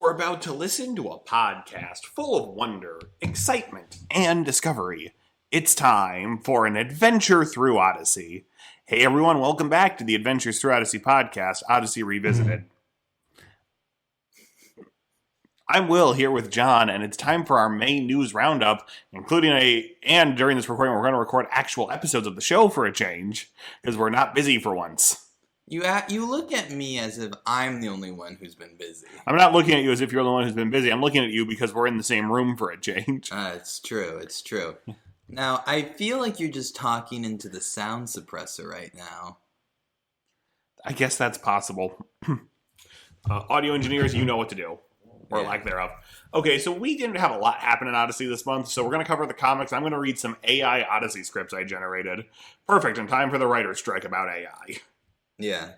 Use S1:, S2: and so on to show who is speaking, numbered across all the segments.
S1: We're about to listen to a podcast full of wonder, excitement, and discovery. It's time for an adventure through Odyssey. Hey everyone, welcome back to the Adventures Through Odyssey podcast, Odyssey Revisited. I'm Will here with John, and it's time for our main news roundup, and during this recording, we're going to record actual episodes of the show for a change, because we're not busy for once.
S2: You look at me as if I'm the only one who's been busy.
S1: I'm not looking at you as if you're the one who's been busy. I'm looking at you because we're in the same room for a change.
S2: It's true. Now, I feel like you're just talking into the sound suppressor right now.
S1: I guess that's possible. Audio engineers, you know what to do. Or lack thereof. Okay, so we didn't have a lot happen in Odyssey this month, so we're going to cover the comics. I'm going to read some AI Odyssey scripts I generated. Perfect, in time for the writer's strike about AI.
S2: Yeah.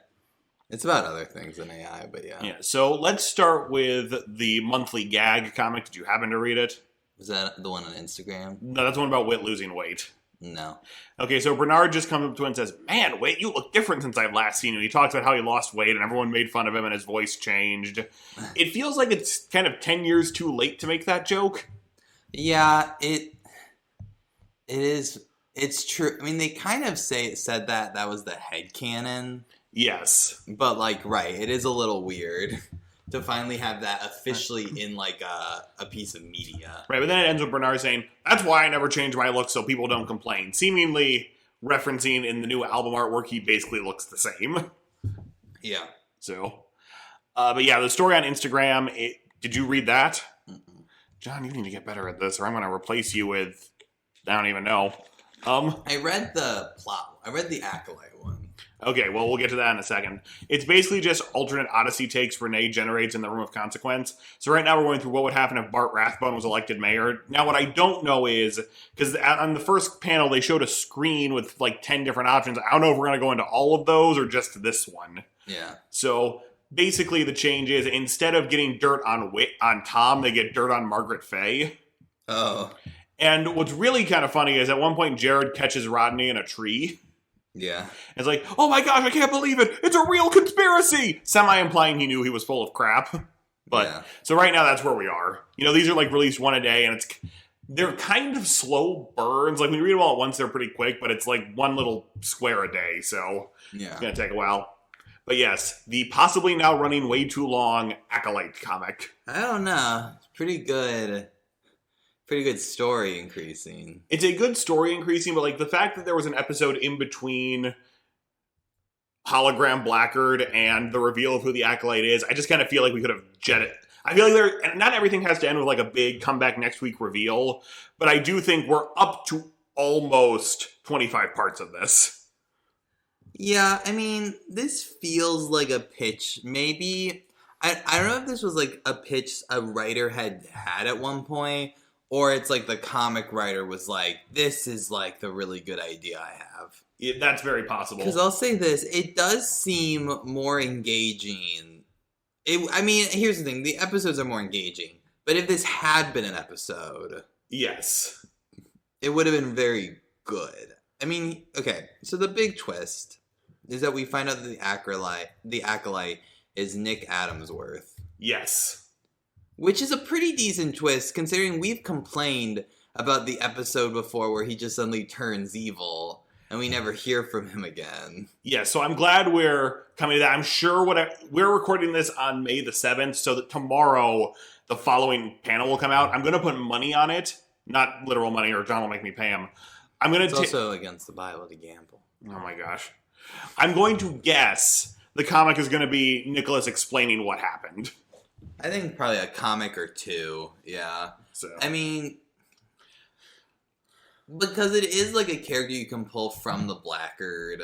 S2: It's about other things than AI, but yeah.
S1: Yeah, so let's start with the monthly gag comic. Did you happen to read it?
S2: Was that the one on Instagram?
S1: No, that's the one about Whit losing weight.
S2: No.
S1: Okay, so Bernard just comes up to him and says, "Man, Whit, you look different since I've last seen you." He talks about how he lost weight and everyone made fun of him and his voice changed. It feels like it's kind of 10 years too late to make that joke.
S2: Yeah, it is. It's true. I mean, they kind of said that was the headcanon.
S1: Yes.
S2: But, right, it is a little weird to finally have that officially in, a piece of media.
S1: Right, but then it ends with Bernard saying, "That's why I never change my look so people don't complain." Seemingly referencing in the new album artwork, he basically looks the same.
S2: Yeah.
S1: So, but yeah, the story on Instagram, did you read that?
S2: Mm-mm.
S1: John, you need to get better at this or I'm going to replace you with, I don't even know.
S2: I read the plot. I read the Acolyte one.
S1: Okay, well, we'll get to that in a second. It's basically just alternate Odyssey takes Renee generates in the Room of Consequence. So right now we're going through what would happen if Bart Rathbone was elected mayor. Now what I don't know is, because on the first panel they showed a screen with 10 different options. I don't know if we're going to go into all of those or just this one.
S2: Yeah.
S1: So basically the change is instead of getting dirt on Tom, they get dirt on Margaret Faye.
S2: Oh.
S1: And what's really kind of funny is at one point Jared catches Rodney in a tree.
S2: Yeah.
S1: It's like, "Oh my gosh, I can't believe it! It's a real conspiracy!" Semi-implying he knew he was full of crap. But, yeah. So right now that's where we are. These are released one a day, and they're kind of slow burns. When you read them all at once, they're pretty quick, but it's one little square a day, so yeah. It's going to take a while. But yes, the possibly now running way too long Acolyte comic.
S2: I don't know. It's pretty good. Pretty good story increasing.
S1: It's a good story increasing, but the fact that there was an episode in between Hologram Blackguard and the reveal of who the Acolyte is, I just kind of feel like we could have jetted. I feel like not everything has to end with a big comeback next week reveal, but I do think we're up to almost 25 parts of this.
S2: Yeah, I mean, this feels like a pitch. Maybe, I don't know if this was a pitch a writer had at one point, or it's the comic writer was this is the really good idea I have.
S1: Yeah, that's very possible.
S2: Because I'll say this, it does seem more engaging. Here's the thing, the episodes are more engaging. But if this had been an episode...
S1: Yes.
S2: It would have been very good. Okay, so the big twist is that we find out that the Acolyte is Nick Adamsworth.
S1: Yes.
S2: Which is a pretty decent twist, considering we've complained about the episode before where he just suddenly turns evil, and we never hear from him again.
S1: Yeah, so I'm glad we're coming to that. I'm sure we're recording this on May the 7th, so that tomorrow the following panel will come out. I'm going to put money on it. Not literal money, or John will make me pay him.
S2: It's also against the Bible to gamble.
S1: Oh my gosh. I'm going to guess the comic is going to be Nicholas explaining what happened.
S2: I think probably a comic or two, yeah.
S1: So
S2: because it is a character you can pull from the Blackguard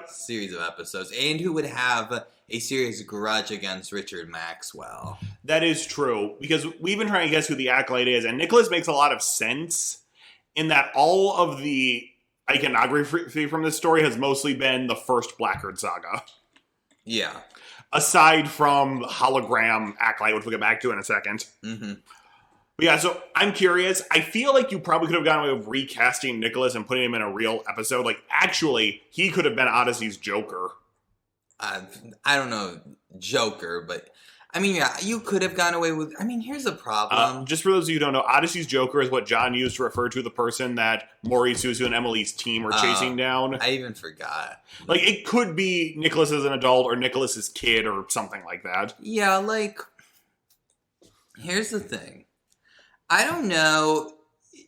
S2: series of episodes, and who would have a serious grudge against Richard Maxwell.
S1: That is true, because we've been trying to guess who the Acolyte is, and Nicholas makes a lot of sense in that all of the iconography from this story has mostly been the first Blackguard saga.
S2: Yeah.
S1: Aside from Hologram Acolyte, which we'll get back to in a second.
S2: Mm-hmm.
S1: But yeah, so I'm curious. I feel like you probably could have gotten away with recasting Nicholas and putting him in a real episode. Actually, he could have been Odyssey's Joker.
S2: I don't know Joker, but I mean, yeah, you could have gone away with... I mean, here's the problem.
S1: Just for those of you who don't know, Odyssey's Joker is what John used to refer to the person that Maury, Suzu, and Emily's team are chasing down.
S2: I even forgot.
S1: Like, it could be Nicholas as an adult or Nicholas's kid or something like that.
S2: Yeah, like... Here's the thing. I don't know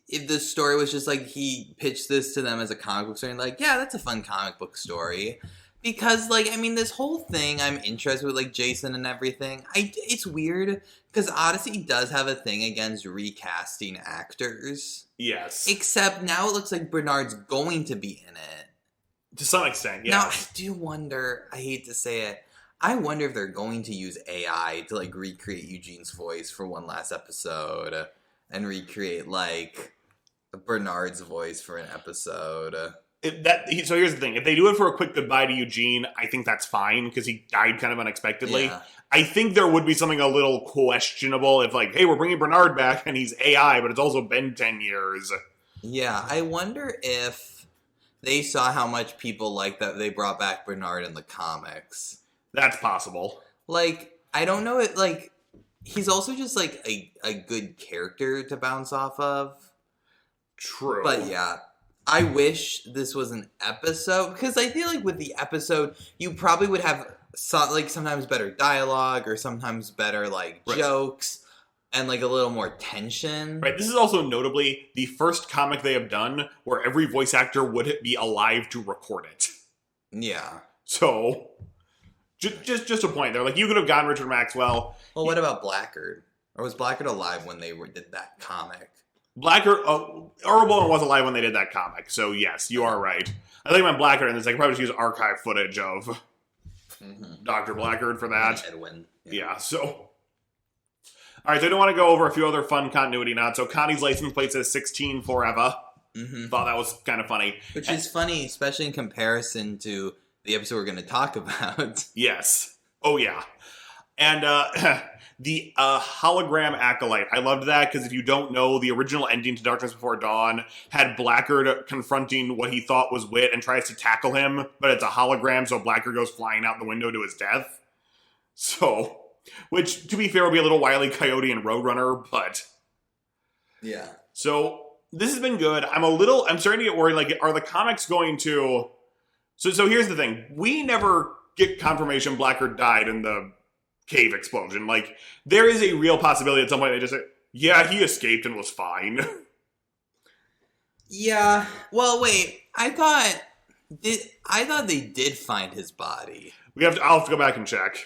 S2: if the story was just like he pitched this to them as a comic book story and like, yeah, that's a fun comic book story. Because, like, I mean, this whole thing I'm interested with, like, Jason and everything, it's weird, because Odyssey does have a thing against recasting actors.
S1: Yes.
S2: Except now it looks like Bernard's going to be in it.
S1: To some extent, yeah.
S2: Now, I do wonder, I hate to say it, I wonder if they're going to use AI to, like, recreate Eugene's voice for one last episode, and recreate, like, Bernard's voice for an episode.
S1: So here's the thing. If they do it for a quick goodbye to Eugene, I think that's fine, because he died kind of unexpectedly.
S2: Yeah.
S1: I think there would be something a little questionable if, like, hey, we're bringing Bernard back, and he's AI, but it's also been 10 years.
S2: Yeah, I wonder if they saw how much people like that they brought back Bernard in the comics.
S1: That's possible.
S2: Like, I don't know it, like, he's also just, like, a good character to bounce off of.
S1: True.
S2: But, yeah. I wish this was an episode, because I feel like with the episode, you probably would have sometimes better dialogue or sometimes better jokes and like a little more tension.
S1: Right. This is also notably the first comic they have done where every voice actor would be alive to record it.
S2: Yeah.
S1: So just a point there. Like, you could have gotten Richard Maxwell.
S2: Well, what about Blackguard? Or was Blackguard alive when they did that comic?
S1: Blackguard, Earl Bowen was alive when they did that comic, so yes, you are right. I think I meant Blackguard, and I could probably just use archive footage of Dr. Blackguard for that.
S2: Edwin.
S1: Yeah, so... Alright, so I do want to go over a few other fun continuity nods. So Connie's license plate says 16 forever. Thought that was kind of funny.
S2: Which is funny, especially in comparison to the episode we're going to talk about.
S1: Yes. Oh, yeah. And, the hologram acolyte. I loved that, because if you don't know, the original ending to Darkness Before Dawn had Blackguard confronting what he thought was Wit and tries to tackle him, but it's a hologram, so Blackguard goes flying out the window to his death. So, which, to be fair, will be a little Wile E. Coyote and Roadrunner, but...
S2: Yeah.
S1: So, this has been good. I'm starting to get worried, like, are the comics going to... So here's the thing. We never get confirmation Blackguard died in the cave explosion. Like, there is a real possibility at some point they just say, yeah, he escaped and was fine.
S2: Yeah. Well, wait. I thought they did find his body.
S1: I'll have to go back and check.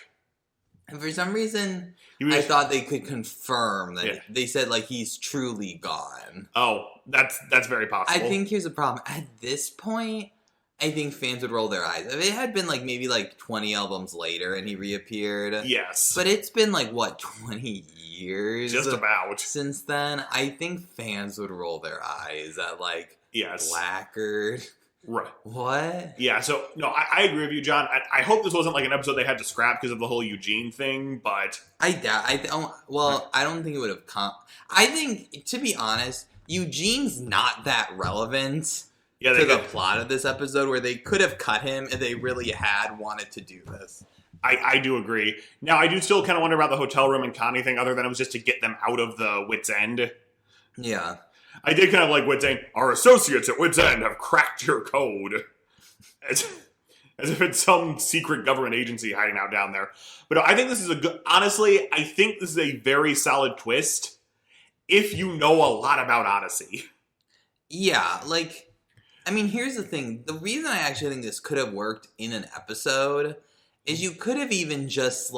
S2: And for some reason, I thought they could confirm that they said, like, he's truly gone.
S1: Oh, that's very possible.
S2: I think here's the problem. At this point, I think fans would roll their eyes. If it had been, like, maybe, 20 albums later and he reappeared.
S1: Yes.
S2: But it's been, 20 years?
S1: Just about.
S2: Since then, I think fans would roll their eyes at,
S1: yes.
S2: Blackguard.
S1: Right.
S2: What?
S1: Yeah, so, no, I agree with you, John. I hope this wasn't, an episode they had to scrap because of the whole Eugene thing, but...
S2: I doubt... I don't think it would have come... I think, to be honest, Eugene's not that relevant... to the plot of this episode, where they could have cut him if they really had wanted to do this.
S1: I do agree. Now, I do still kind of wonder about the hotel room and Connie thing, other than it was just to get them out of the Wits End.
S2: Yeah.
S1: I did kind of like Wits saying, our associates at Wits End have cracked your code. As if it's some secret government agency hiding out down there. But I think this is honestly, I think this is a very solid twist if you know a lot about Odyssey.
S2: Yeah, I mean, here's the thing. The reason I actually think this could have worked in an episode is you could have even just,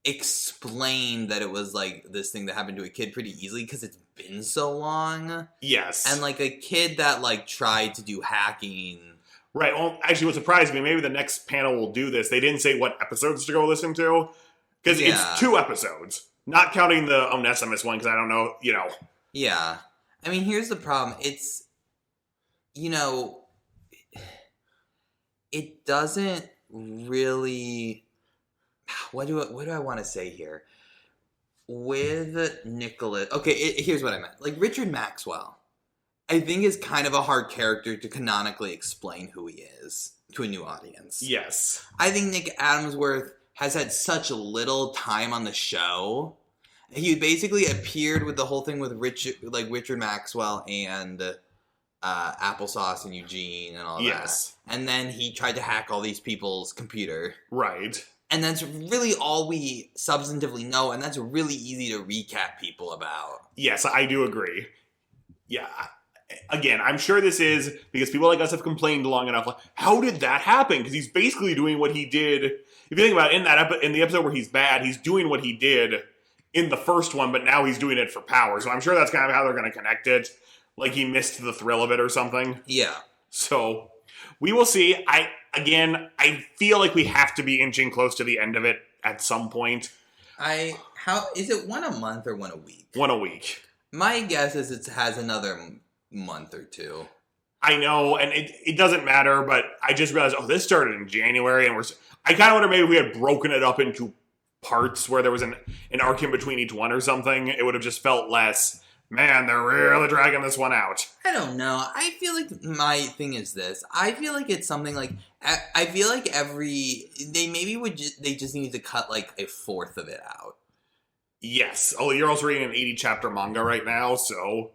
S2: explained that it was, this thing that happened to a kid pretty easily, because it's been so long.
S1: Yes.
S2: And, a kid that, tried to do hacking.
S1: Right. Well, actually, what surprised me, maybe the next panel will do this. They didn't say what episodes to go listen to, because it's 2 episodes. Not counting the Onesimus one, because I don't know,
S2: Yeah. I mean, here's the problem. It's... it doesn't really... What do I want to say here? With Nicholas... Okay, here's what I meant. Richard Maxwell, I think, is kind of a hard character to canonically explain who he is to a new audience.
S1: Yes.
S2: I think Nick Adamsworth has had such little time on the show. He basically appeared with the whole thing with Richard Maxwell and Applesauce and Eugene and all that. And then he tried to hack all these people's computer.
S1: Right.
S2: And that's really all we substantively know, and that's really easy to recap people about. Yes,
S1: I do agree. Yeah. Again, I'm sure this is because people like us have complained long enough. Like, how did that happen? Because he's basically doing what he did. If you think about it, in the episode where he's bad, he's doing what he did in the first one, but now he's doing it for power. So I'm sure that's kind of how they're going to connect it. Like he missed the thrill of it or something.
S2: Yeah.
S1: So we will see. I feel like we have to be inching close to the end of it at some point.
S2: How is it, one a month or one a week?
S1: One a week.
S2: My guess is it has another month or two.
S1: I know, and it doesn't matter, but I just realized, this started in January, and I kind of wonder maybe we had broken it up into parts where there was an arc in between each one or something. It would have just felt less, man, they're really dragging this one out.
S2: I don't know. I feel like my thing is this. I feel like it's something like, I feel like they just need to cut like a fourth of it out.
S1: Yes. Oh, you're also reading an 80 chapter manga right now, so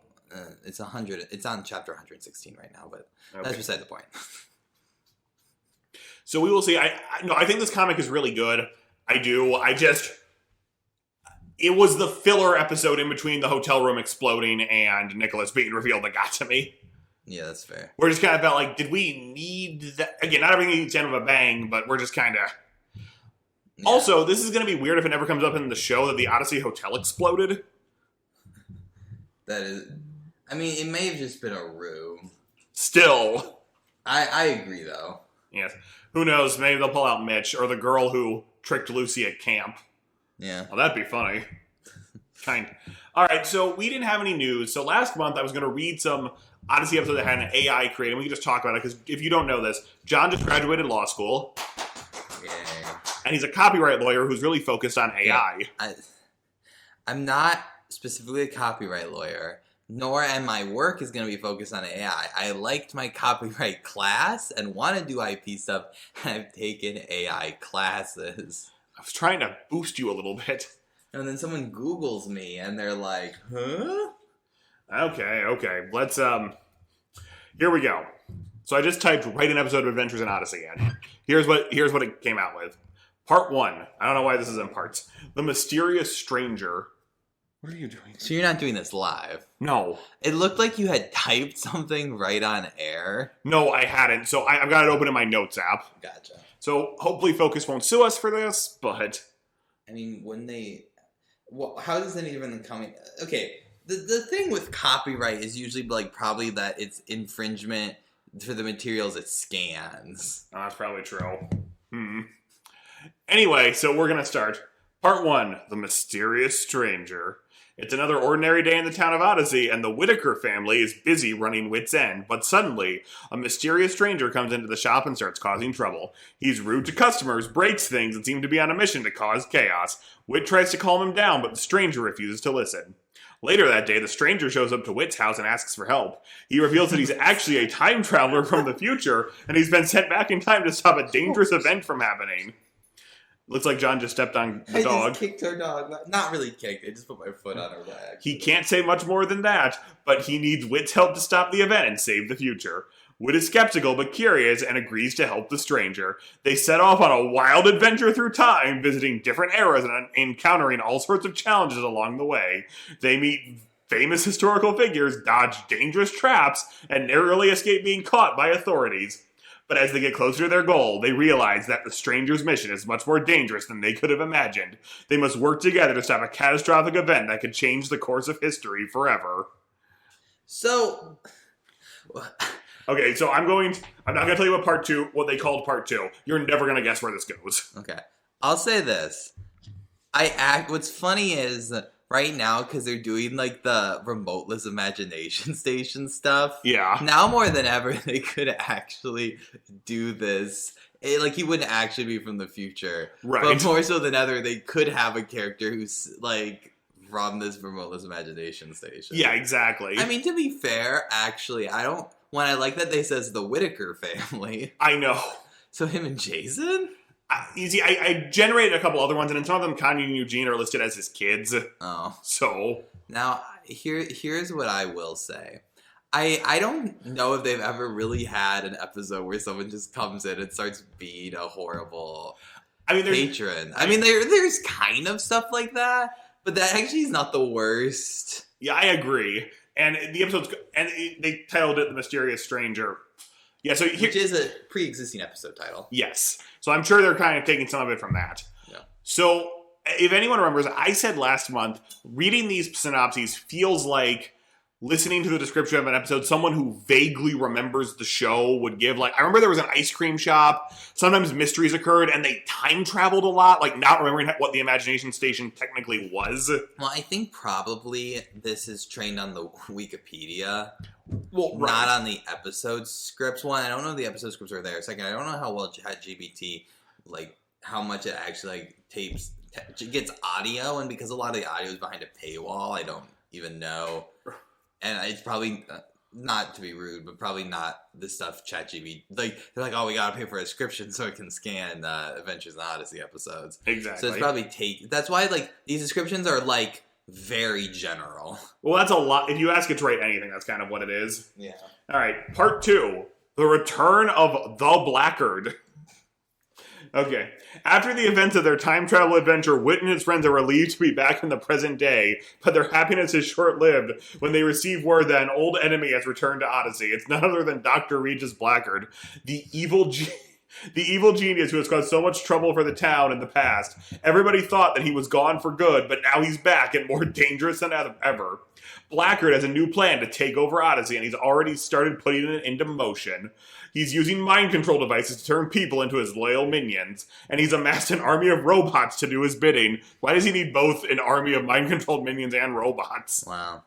S2: it's 100. It's on chapter 116 right now, but that's beside the point.
S1: So we will see. I think this comic is really good. I do. It was the filler episode in between the hotel room exploding and Nicholas being revealed that got to me.
S2: Yeah, that's fair.
S1: We're just kind of felt like, did we need that? Again, not everything needs to end with a bang, but we're just kind of. Yeah. Also, this is going to be weird if it never comes up in the show that the Odyssey Hotel exploded.
S2: That is. I mean, it may have just been a ruse.
S1: Still.
S2: I agree, though.
S1: Yes. Who knows? Maybe they'll pull out Mitch or the girl who tricked Lucy at camp.
S2: Yeah.
S1: Well, that'd be funny. All right, so we didn't have any news. So last month I was going to read some Odyssey episodes that had an AI created. We can just talk about it because if you don't know this, John just graduated law school.
S2: Yay.
S1: And he's a copyright lawyer who's really focused on AI.
S2: Yeah, I'm not specifically a copyright lawyer, nor am my work is going to be focused on AI. I liked my copyright class and want to do IP stuff, and I've taken AI classes.
S1: I was trying to boost you a little bit.
S2: And then someone Googles me, and they're like, huh?
S1: Okay. Let's, here we go. So I just typed, write an episode of Adventures in Odyssey in. Here's what it came out with. Part 1. I don't know why this is in parts. The Mysterious Stranger. What are you doing?
S2: So you're not doing this live?
S1: No.
S2: It looked like you had typed something right on air.
S1: No, I hadn't. So I've got it open in my notes app.
S2: Gotcha.
S1: So hopefully Focus won't sue us for this, but...
S2: I mean, when they... Well, how does it even come in? Okay, the thing with copyright is usually like probably that it's infringement for the materials it scans.
S1: Oh, that's probably true. Anyway, so we're going to start. Part 1, The Mysterious Stranger. It's another ordinary day in the town of Odyssey, and the Whitaker family is busy running wits' end. But suddenly, a mysterious stranger comes into the shop and starts causing trouble. He's rude to customers, breaks things, and seems to be on a mission to cause chaos. Whit tries to calm him down, but the stranger refuses to listen. Later that day, the stranger shows up to Whit's house and asks for help. He reveals that he's actually a time traveler from the future, and he's been sent back in time to stop a dangerous event from happening. Looks like John just stepped on the dog.
S2: I just kicked her dog. Not really kicked. I just put my foot on her leg.
S1: He can't say much more than that, but he needs Whit's help to stop the event and save the future. Whit is skeptical but curious and agrees to help the stranger. They set off on a wild adventure through time, visiting different eras and encountering all sorts of challenges along the way. They meet famous historical figures, dodge dangerous traps, and narrowly escape being caught by authorities. But as they get closer to their goal, they realize that the stranger's mission is much more dangerous than they could have imagined. They must work together to stop a catastrophic event that could change the course of history forever.
S2: So...
S1: Okay, so I'm not going to tell you what they called part 2. You're never going to guess where this goes.
S2: Okay. I'll say this. What's funny is... Right now, because they're doing, like, the remoteless imagination station stuff.
S1: Yeah.
S2: Now more than ever, they could actually do this. He wouldn't actually be from the future.
S1: Right.
S2: But more so than ever, they could have a character who's, like, from this remoteless imagination station.
S1: Yeah, exactly.
S2: I mean, to be fair, actually, when I like that they says the Whitaker family.
S1: I know.
S2: So him and Jason?
S1: I generated a couple other ones, and in some of them, Kanye and Eugene are listed as his kids.
S2: Oh.
S1: So.
S2: Now, here's what I will say. I don't know if they've ever really had an episode where someone just comes in and starts being a horrible patron. I mean, there's kind of stuff like that, but that actually is not the worst.
S1: Yeah, I agree. And the episode's... And they titled it The Mysterious Stranger. Yeah, so
S2: which is a pre-existing episode title.
S1: Yes. So I'm sure they're kind of taking some of it from that.
S2: Yeah.
S1: So if anyone remembers, I said last month, reading these synopses feels like listening to the description of an episode someone who vaguely remembers the show would give. Like, I remember there was an ice cream shop. Sometimes mysteries occurred, and they time traveled a lot, like not remembering what the Imagination Station technically was.
S2: Well, I think probably this is trained on the Wikipedia.
S1: Well, right.
S2: Not on the episode scripts. One, I don't know if the episode scripts are there. Second, I don't know how well ChatGPT, like, how much it actually, like, gets audio, and because a lot of the audio is behind a paywall, I don't even know. And it's probably, not to be rude, but probably not the stuff ChatGPT, like, they're like, oh, we gotta pay for a subscription so it can scan Adventures in Odyssey episodes.
S1: Exactly.
S2: So it's probably that's why, like, these descriptions are, like, very general.
S1: Well, that's a lot. If you ask it to write anything, that's kind of what it is.
S2: Yeah.
S1: All right, part 2. The Return of the Blackguard. Okay. After the events of their time travel adventure, Whit and his friends are relieved to be back in the present day, but their happiness is short-lived when they receive word that an old enemy has returned to Odyssey. It's none other than Dr. Regis Blackguard, the evil genius who has caused so much trouble for the town in the past. Everybody thought that he was gone for good, but now he's back and more dangerous than ever. Blackguard has a new plan to take over Odyssey, and he's already started putting it into motion. He's using mind control devices to turn people into his loyal minions, and he's amassed an army of robots to do his bidding. Why does he need both an army of mind-controlled minions and robots?
S2: Wow.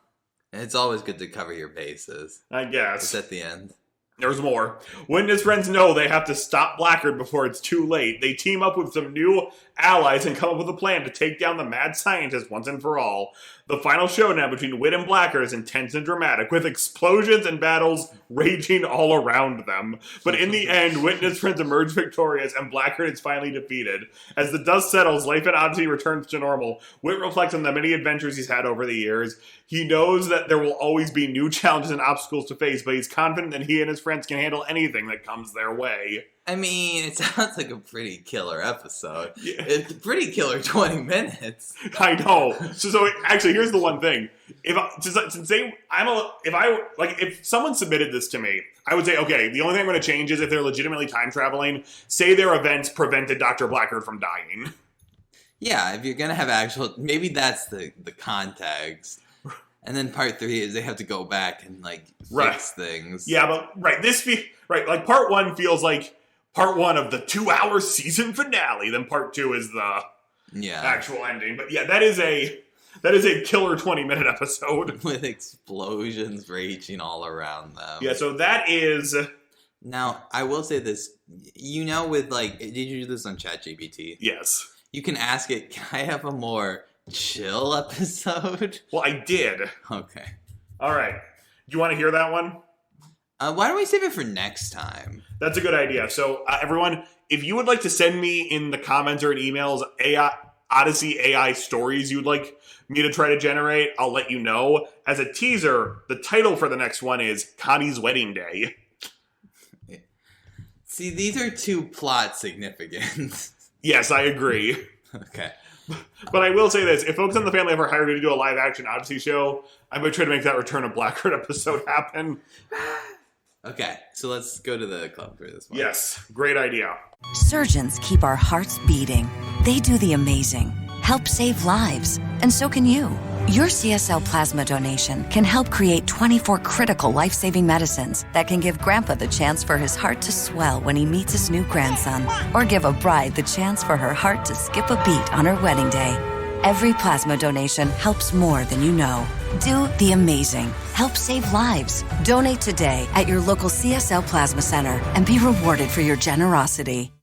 S2: It's always good to cover your bases.
S1: I guess.
S2: It's at the end.
S1: There's more. When his friends know they have to stop Blackguard before it's too late, they team up with some new allies and come up with a plan to take down the mad scientist once and for all. The final showdown between Whit and Blackguard is intense and dramatic, with explosions and battles raging all around them. But in the end, Whit and his friends emerge victorious, and Blackguard is finally defeated. As the dust settles, life in Odyssey returns to normal. Whit reflects on the many adventures he's had over the years. He knows that there will always be new challenges and obstacles to face, but he's confident that he and his friends can handle anything that comes their way.
S2: I mean, it sounds like a pretty killer episode.
S1: Yeah.
S2: It's a pretty killer 20 minutes.
S1: I know. So actually, here's the one thing. If someone submitted this to me, I would say, okay, the only thing I'm going to change is if they're legitimately time traveling, say their events prevented Dr. Blackguard from dying.
S2: Yeah, if you're going to have maybe that's the context. And then part 3 is they have to go back and, like, fix things.
S1: Yeah, but, like, part 1 feels like part 1 of the 2-hour season finale. Then part 2 is the actual ending. But yeah, that is a killer 20-minute episode.
S2: With explosions raging all around them.
S1: Yeah, so that is...
S2: Now, I will say this. You know, with, like, did you do this on ChatGPT?
S1: Yes.
S2: You can ask it, can I have a more chill episode?
S1: Well, I did.
S2: Okay.
S1: All right. Do you want to hear that one?
S2: Why don't we save it for next time?
S1: That's a good idea. So, everyone, if you would like to send me in the comments or in emails Odyssey AI stories you'd like me to try to generate, I'll let you know. As a teaser, the title for the next one is Connie's Wedding Day.
S2: See, these are too plot significant.
S1: Yes, I agree.
S2: Okay.
S1: But I will say this, if folks in the family ever hired me to do a live-action Odyssey show, I'm going to try to make that Return of Blackguard episode happen.
S2: Okay, so let's go to the club for this one.
S1: Yes, great idea.
S3: Surgeons keep our hearts beating. They do the amazing, help save lives, and so can you. Your CSL plasma donation can help create 24 critical life-saving medicines that can give Grandpa the chance for his heart to swell when he meets his new grandson, or give a bride the chance for her heart to skip a beat on her wedding day. Every plasma donation helps more than you know. Do the amazing. Help save lives. Donate today at your local CSL Plasma Center and be rewarded for your generosity.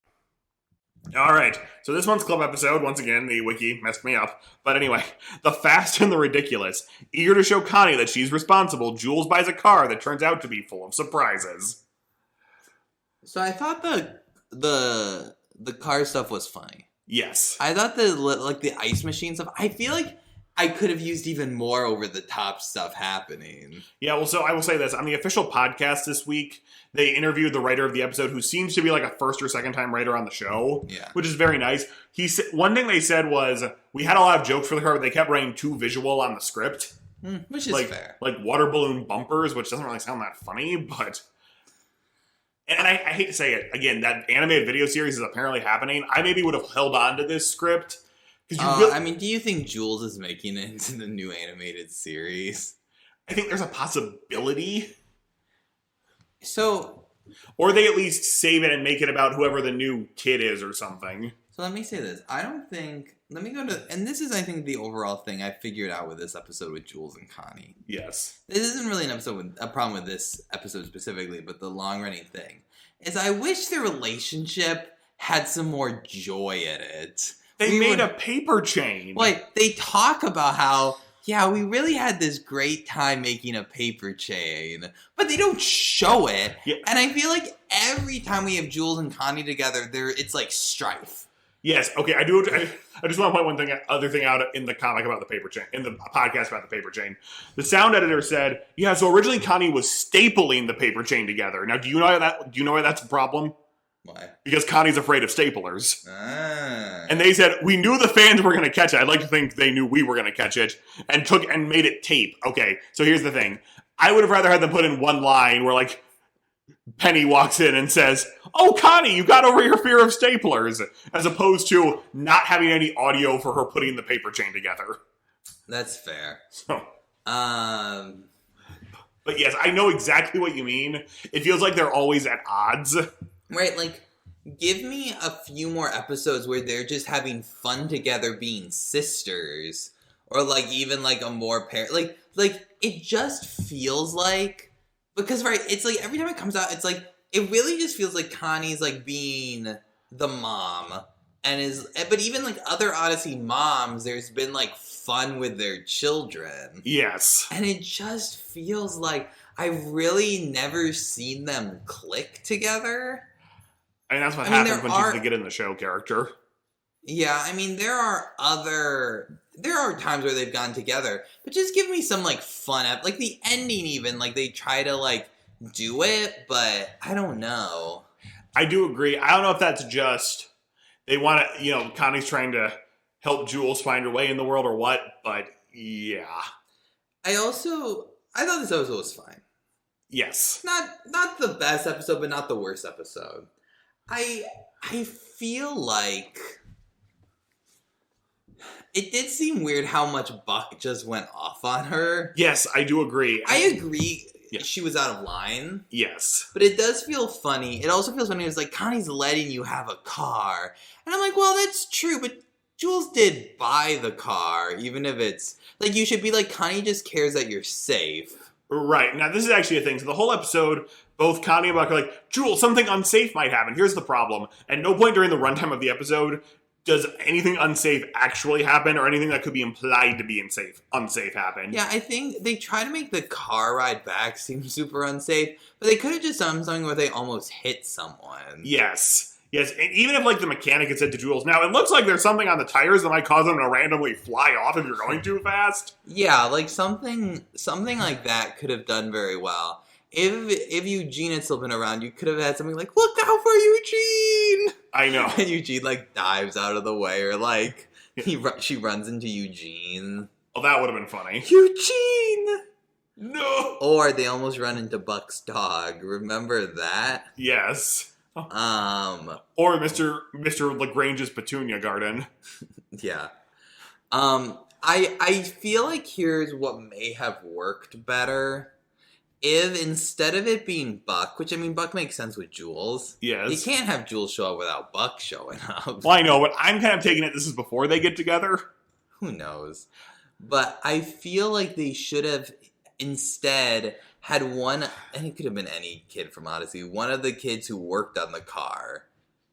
S1: All right, so this month's club episode, once again, the wiki messed me up. But anyway, The Fast and the Ridiculous. Eager to show Connie that she's responsible, Jules buys a car that turns out to be full of surprises.
S2: So I thought the the car stuff was funny.
S1: Yes.
S2: I thought the ice machine stuff, I feel like I could have used even more over the top stuff happening.
S1: Yeah, well, so I will say this. On the official podcast this week, they interviewed the writer of the episode, who seems to be like a first or second time writer on the show, which is very nice. One thing they said was, we had a lot of jokes for the car, but they kept writing too visual on the script.
S2: Which is fair.
S1: Like water balloon bumpers, which doesn't really sound that funny, but... And I hate to say it, again, that animated video series is apparently happening. I maybe would have held on to this script.
S2: I mean, do you think Jules is making it into the new animated series?
S1: I think there's a possibility.
S2: So...
S1: Or they at least save it and make it about whoever the new kid is or something.
S2: So let me say this. I don't think... Let me go to... And this is, I think, the overall thing I figured out with this episode with Jules and Connie.
S1: Yes.
S2: This isn't really a problem with this episode specifically, but the long-running thing is I wish their relationship had some more joy in it.
S1: They made a paper chain.
S2: Like, they talk about how, yeah, we really had this great time making a paper chain, but they don't show it. Yeah. And I feel like every time we have Jules and Connie together, it's like strife.
S1: Yes, okay, I just want to point other thing out in the comic about the paper chain, in the podcast about the paper chain. The sound editor said, yeah, so originally Connie was stapling the paper chain together. Now, do you know why that's a problem?
S2: Why?
S1: Because Connie's afraid of staplers.
S2: Ah.
S1: And they said, we knew the fans were going to catch it. I'd like to think they knew we were going to catch it and made it tape. Okay, so here's the thing. I would have rather had them put in one line where, like, Penny walks in and says, oh, Connie, you got over your fear of staplers, as opposed to not having any audio for her putting the paper chain together.
S2: That's fair.
S1: So,
S2: but
S1: yes, I know exactly what you mean. It feels like they're always at odds.
S2: Right, like, give me a few more episodes where they're just having fun together being sisters. Or, like, even, like, a more like, it just feels like... Because, right, it's like, every time it comes out, it's like, it really just feels like Connie's, like, being the mom. But even, like, other Odyssey moms, there's been, like, fun with their children.
S1: Yes.
S2: And it just feels like I've really never seen them click together.
S1: I mean, that's what happens when she's the get in the show character.
S2: Yeah, I mean, there are times where they've gone together, but just give me some, like, fun, like, the ending even, like, they try to, like, do it, but I don't know.
S1: I do agree. I don't know if that's just, they want to, Connie's trying to help Jules find her way in the world or what, but yeah.
S2: I thought this episode was fine.
S1: Yes.
S2: Not the best episode, but not the worst episode. I feel like... It did seem weird how much Buck just went off on her.
S1: Yes, I do agree.
S2: I agree she was out of line.
S1: Yes.
S2: But it does feel funny. It also feels funny. It's like, Connie's letting you have a car. And I'm like, well, that's true, but Jules did buy the car, even if it's... Like, you should be like, Connie just cares that you're safe.
S1: Right. Now, this is actually a thing. So the whole episode, both Connie and Buck are like, Jules, something unsafe might happen. Here's the problem. At no point during the runtime of the episode does anything unsafe actually happen, or anything that could be implied to be unsafe happen.
S2: Yeah, I think they try to make the car ride back seem super unsafe, but they could have just done something where they almost hit someone.
S1: Yes. Yes, and even if, like, the mechanic had said to Jules, now, it looks like there's something on the tires that might cause them to randomly fly off if you're going too fast.
S2: Yeah, like, something like that could have done very well. If Eugene had still been around, you could have had something like, look out for Eugene!
S1: I know.
S2: And Eugene, like, dives out of the way, or, like, she runs into Eugene.
S1: Oh, that would have been funny.
S2: Eugene!
S1: No!
S2: Or they almost run into Buck's dog. Remember that?
S1: Yes.
S2: Or
S1: Mr. LaGrange's Petunia Garden.
S2: Yeah. I feel like here's what may have worked better. If instead of it being Buck, which, I mean, Buck makes sense with Jules.
S1: Yes.
S2: You can't have Jules show up without Buck showing up.
S1: Well, I know, but I'm kind of taking it this is before they get together.
S2: Who knows? But I feel like they should have instead had one, and it could have been any kid from Odyssey, one of the kids who worked on the car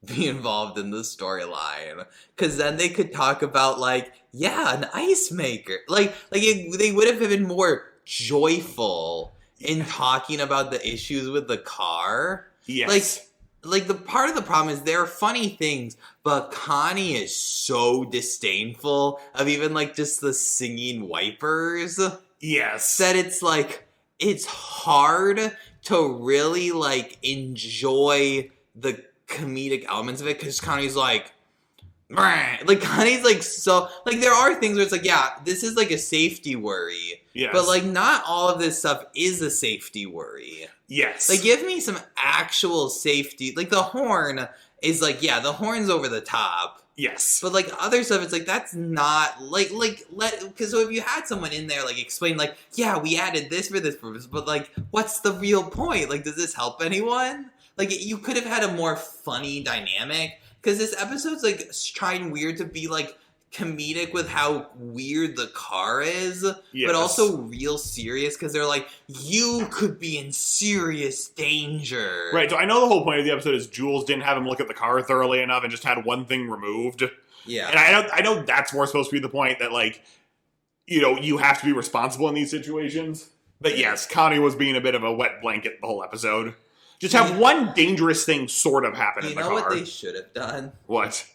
S2: be involved in the storyline. Because then they could talk about, like, yeah, an ice maker. They would have been more joyful in talking about the issues with the car.
S1: Yes.
S2: Like, like, the part of the problem is there are funny things, but Connie is so disdainful of even, like, just the singing wipers.
S1: Yes.
S2: That it's, like, it's hard to really, like, enjoy the comedic elements of it, because Connie's like, like, Connie's like, so, like, there are things where it's like, yeah, this is like a safety worry.
S1: Yes.
S2: But, like, not all of this stuff is a safety worry.
S1: Yes.
S2: Like, give me some actual safety. Like, the horn is like, yeah, the horn's over the top.
S1: Yes.
S2: But, like, other stuff, it's like, that's not, because so if you had someone in there, like, explain, like, yeah, we added this for this purpose, but, like, what's the real point? Like, does this help anyone? Like, you could have had a more funny dynamic. Because this episode's, like, trying weird to be, like, comedic with how weird the car is. Yes. But also real serious, because they're like, you could be in serious danger.
S1: Right, so I know the whole point of the episode is Jules didn't have him look at the car thoroughly enough and just had one thing removed.
S2: Yeah.
S1: And I know that's more supposed to be the point, that, like, you know, you have to be responsible in these situations. But yes, Connie was being a bit of a wet blanket the whole episode. Just have one dangerous thing sort of happen in the car.
S2: You know what they should have done?
S1: What?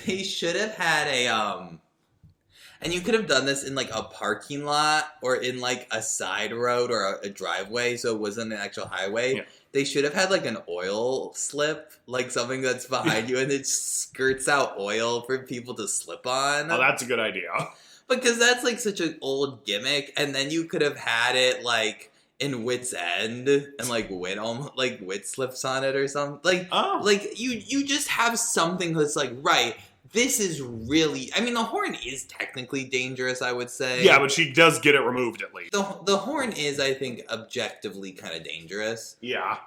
S2: They should have had and you could have done this in, like, a parking lot or in, like, a side road or a driveway, so it wasn't an actual highway. Yeah. They should have had, like, an oil slip, like something that's behind you, and it skirts out oil for people to slip on.
S1: Oh, that's a good idea.
S2: Because that's, like, such an old gimmick, and then you could have had it, like, in Wit's End, and, like, Wit slips on it or something. Like, you just have something that's like, right, this is really, I mean, the horn is technically dangerous, I would say.
S1: Yeah, but she does get it removed at least.
S2: The horn is, I think, objectively kind of dangerous.
S1: Yeah.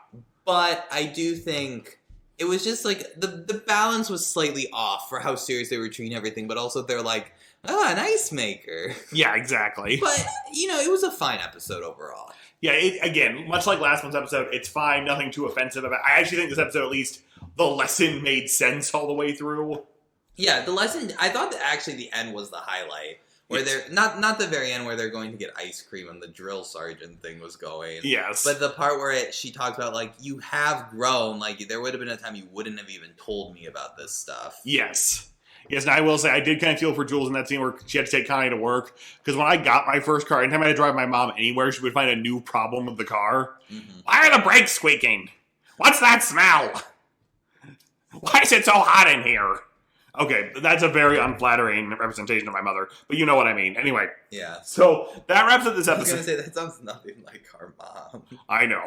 S2: But I do think it was just, like, the balance was slightly off for how serious they were treating everything, but also they're like, oh, an ice maker.
S1: Yeah, exactly.
S2: But, you know, it was a fine episode overall.
S1: Yeah, again, much like last month's episode, it's fine, nothing too offensive about it. I actually think this episode, at least, the lesson made sense all the way through.
S2: Yeah, the lesson, I thought that actually the end was the highlight. Where they're, not the very end where they're going to get ice cream and the drill sergeant thing was going.
S1: Yes.
S2: But the part where she talks about, like, you have grown, like, there would have been a time you wouldn't have even told me about this stuff.
S1: Yes. Yes, and I will say, I did kind of feel for Jules in that scene where she had to take Connie to work. Because when I got my first car, anytime I had to drive my mom anywhere, she would find a new problem with the car. Mm-hmm. Why are the brakes squeaking? What's that smell? Why is it so hot in here? Okay, that's a very unflattering representation of my mother, but you know what I mean. Anyway.
S2: Yeah.
S1: So, that wraps up this episode.
S2: I was going to say, that sounds nothing like our mom.
S1: I know.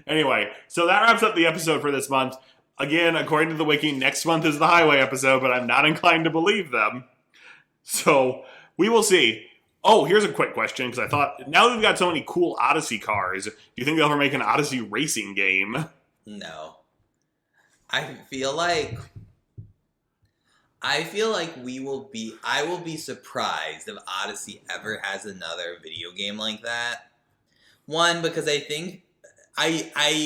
S1: Anyway, so that wraps up the episode for this month. Again, according to the wiki, next month is the highway episode, but I'm not inclined to believe them. So, we will see. Oh, here's a quick question, because I thought, now that we've got so many cool Odyssey cars, do you think they'll ever make an Odyssey racing game?
S2: No. I feel like I will be surprised if Odyssey ever has another video game like that. One, because I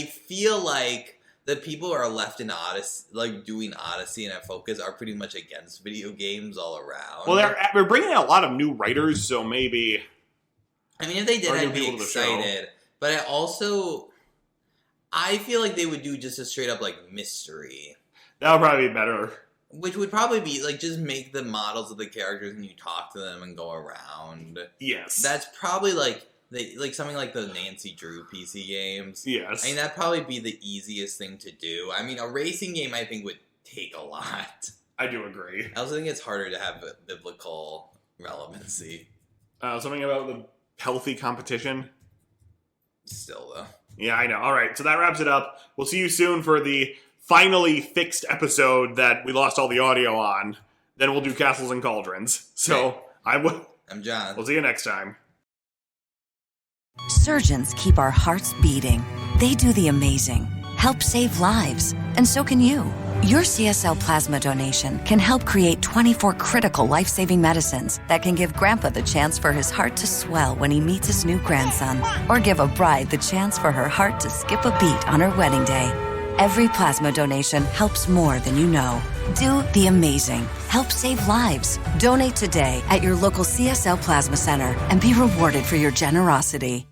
S2: feel like the people who are left in Odyssey, like doing Odyssey and at Focus, are pretty much against video games all around.
S1: Well, they're bringing in a lot of new writers, so maybe.
S2: I mean, if they did, I'd be excited. But I feel like they would do just a straight up, like, mystery.
S1: That would probably be better.
S2: Which would probably be, like, just make the models of the characters and you talk to them and go around.
S1: Yes.
S2: That's probably, like something like the Nancy Drew PC games.
S1: Yes.
S2: I mean, that'd probably be the easiest thing to do. I mean, a racing game, I think, would take a lot.
S1: I do agree.
S2: I also think it's harder to have biblical relevancy.
S1: Something about the healthy competition?
S2: Still, though.
S1: Yeah, I know. All right, so that wraps it up. We'll see you soon for the finally fixed episode that we lost all the audio on. Then we'll do Castles and Cauldrons. So,
S2: I'm John.
S1: We'll see you next time.
S3: Surgeons keep our hearts beating. They do the amazing, help save lives, and so can you. Your CSL plasma donation can help create 24 critical life-saving medicines that can give Grandpa the chance for his heart to swell when he meets his new grandson, or give a bride the chance for her heart to skip a beat on her wedding day. Every plasma donation helps more than you know. Do the amazing. Help save lives. Donate today at your local CSL Plasma Center and be rewarded for your generosity.